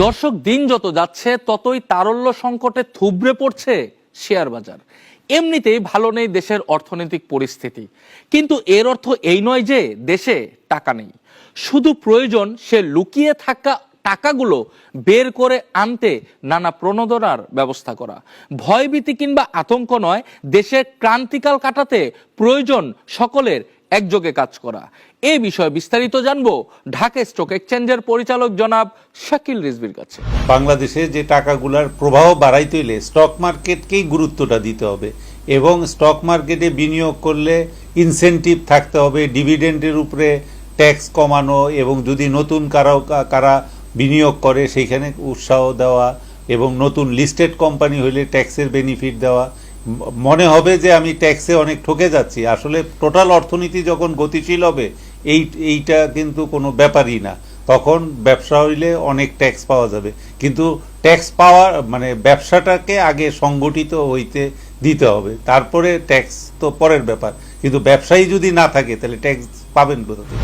দর্শক, দিন যত যাচ্ছে ততই তারল্য সংকটে থুবড়ে পড়ছে শেয়ার বাজার। এমনিতেই ভালো নেই দেশের অর্থনৈতিক পরিস্থিতি, কিন্তু এর অর্থ এই নয় যে দেশে টাকা নেই। শুধু প্রয়োজন সে লুকিয়ে থাকা টাকাগুলো বের করে আনতে নানা প্রণোদনার ব্যবস্থা করা। ভয়ভীতি কিংবা আতঙ্ক নয়, দেশের ক্রান্তিকাল কাটাতে প্রয়োজন সকলের একযোগে কাজ করা। এই বিষয়ে বিস্তারিত জানবো ঢাকা স্টক এক্সচেঞ্জের পরিচালক জনাব শাকিল রিজভির কাছে। বাংলাদেশে যে টাকাগুলোর প্রবাহ বাড়াইতে হইলে স্টক মার্কেটকেই গুরুত্বটা দিতে হবে এবং স্টক মার্কেটে বিনিয়োগ করলে ইনসেনটিভ থাকতে হবে, ডিভিডেন্ডের উপরে ট্যাক্স কমানো এবং যদি নতুন কারা বিনিয়োগ করে সেইখানে উৎসাহ দেওয়া এবং নতুন লিস্টেড কোম্পানি হইলে ট্যাক্সের বেনিফিট দেওয়া। মনে হবে যে আমি ট্যাক্সে অনেক ঠকে যাচ্ছি, আসলে টোটাল অর্থনীতি যখন গতিশীল হবে এইটা কিন্তু কোনো ব্যাপারই না। তখন ব্যবসা হইলে অনেক ট্যাক্স পাওয়া যাবে, কিন্তু ট্যাক্স পাওয়ার মানে ব্যবসাটাকে আগে সংগঠিত হইতে দিতে হবে, তারপরে ট্যাক্স তো পরের ব্যাপার। কিন্তু ব্যবসায়ী যদি না থাকে তাহলে ট্যাক্স পাবেন কোথা থেকে?